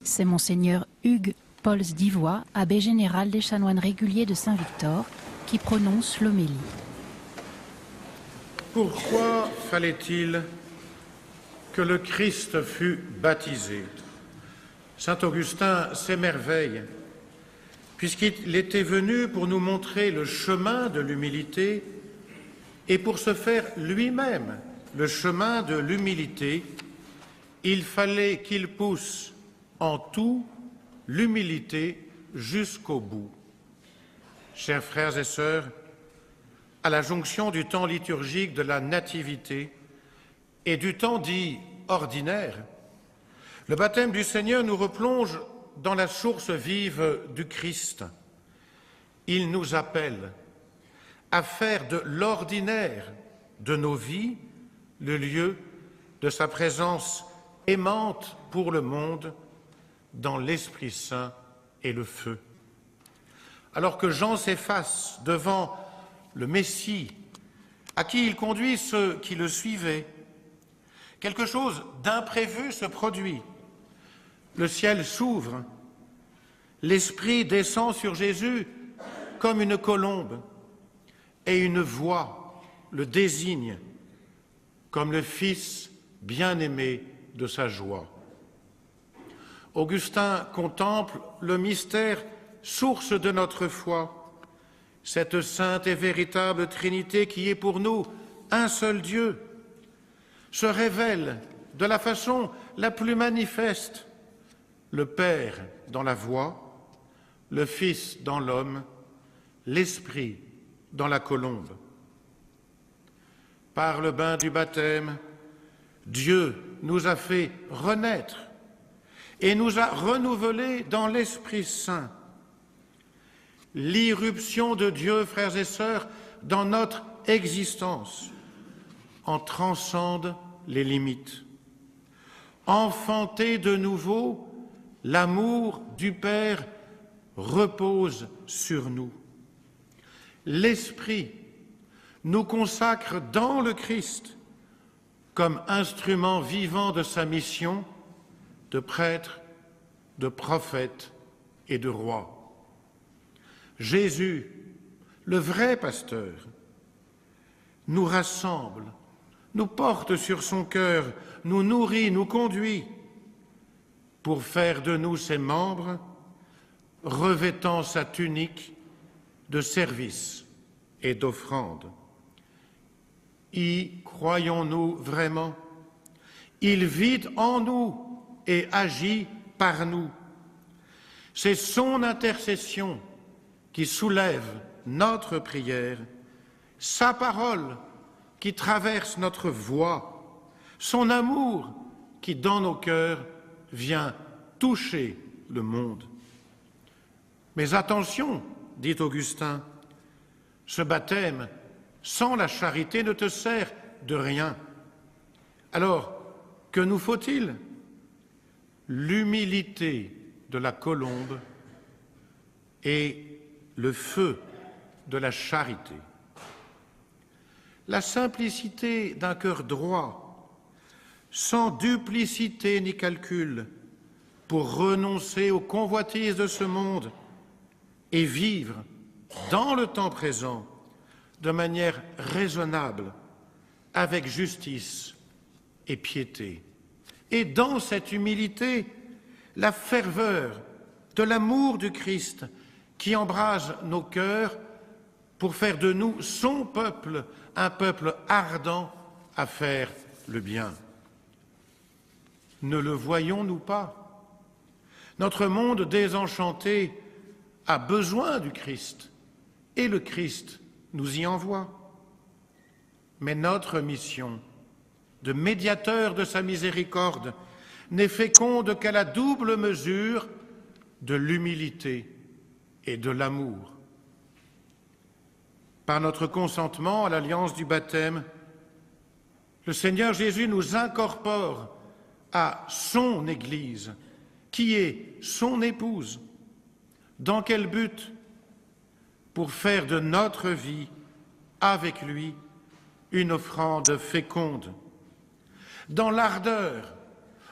C'est Monseigneur Hugues Pauls d'Ivoire, abbé général des chanoines réguliers de Saint-Victor, qui prononce l'homélie. Pourquoi fallait-il que le Christ fût baptisé? Saint Augustin s'émerveille, puisqu'il était venu pour nous montrer le chemin de l'humilité et pour se faire lui-même le chemin de l'humilité, il fallait qu'il pousse en tout l'humilité jusqu'au bout. Chers frères et sœurs, à la jonction du temps liturgique de la Nativité et du temps dit ordinaire, le baptême du Seigneur nous replonge dans la source vive du Christ. Il nous appelle à faire de l'ordinaire de nos vies le lieu de sa présence aimante pour le monde dans l'Esprit Saint et le feu. Alors que Jean s'efface devant le Messie, à qui il conduit ceux qui le suivaient, quelque chose d'imprévu se produit. Le ciel s'ouvre, l'Esprit descend sur Jésus comme une colombe, et une voix le désigne comme le Fils bien-aimé de sa joie. Augustin contemple le mystère, source de notre foi, cette sainte et véritable Trinité qui est pour nous un seul Dieu, se révèle de la façon la plus manifeste, le Père dans la voix, le Fils dans l'homme, l'Esprit dans la colombe. Par le bain du baptême, Dieu nous a fait renaître et nous a renouvelés dans l'Esprit Saint. L'irruption de Dieu, frères et sœurs, dans notre existence en transcende les limites. Enfanté de nouveau, l'amour du Père repose sur nous. L'Esprit nous consacre dans le Christ comme instrument vivant de sa mission de prêtre, de prophète et de roi. Jésus, le vrai pasteur, nous rassemble, nous porte sur son cœur, nous nourrit, nous conduit pour faire de nous ses membres, revêtant sa tunique de service et d'offrande. Y croyons-nous vraiment? Il vit en nous et agit par nous. C'est son intercession qui soulève notre prière, sa parole qui traverse notre voie, son amour qui, dans nos cœurs, vient toucher le monde. Mais attention, dit Augustin, ce baptême sans la charité ne te sert de rien. Alors, que nous faut-il? L'humilité de la colombe et le feu de la charité. La simplicité d'un cœur droit, sans duplicité ni calcul, pour renoncer aux convoitises de ce monde et vivre dans le temps présent de manière raisonnable, avec justice et piété. Et dans cette humilité, la ferveur de l'amour du Christ qui embrase nos cœurs pour faire de nous son peuple, un peuple ardent à faire le bien. Ne le voyons-nous pas? Notre monde désenchanté a besoin du Christ et le Christ nous y envoie. Mais notre mission de médiateur de sa miséricorde n'est féconde qu'à la double mesure de l'humilité et de l'amour. Par notre consentement à l'alliance du baptême, le Seigneur Jésus nous incorpore à son Église, qui est son épouse. Dans quel but? Pour faire de notre vie, avec lui, une offrande féconde. Dans l'ardeur,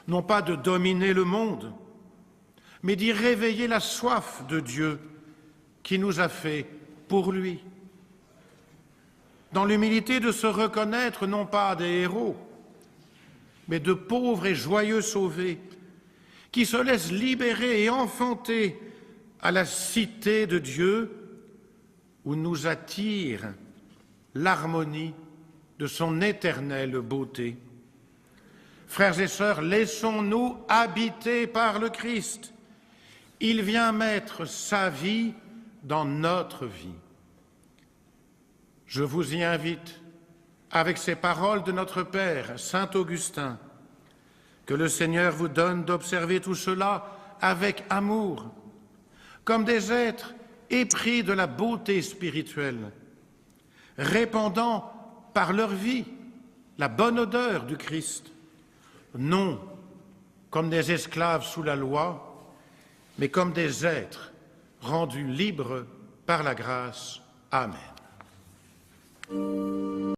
non pas de dominer le monde, mais d'y réveiller la soif de Dieu qui nous a fait pour lui. Dans l'humilité de se reconnaître non pas des héros, mais de pauvres et joyeux sauvés, qui se laissent libérer et enfanter à la cité de Dieu, où nous attire l'harmonie de son éternelle beauté. Frères et sœurs, laissons-nous habiter par le Christ. Il vient mettre sa vie dans notre vie. Je vous y invite, avec ces paroles de notre Père, saint Augustin, que le Seigneur vous donne d'observer tout cela avec amour, comme des êtres épris de la beauté spirituelle, répandant par leur vie la bonne odeur du Christ, non comme des esclaves sous la loi, mais comme des êtres rendus libres par la grâce. Amen.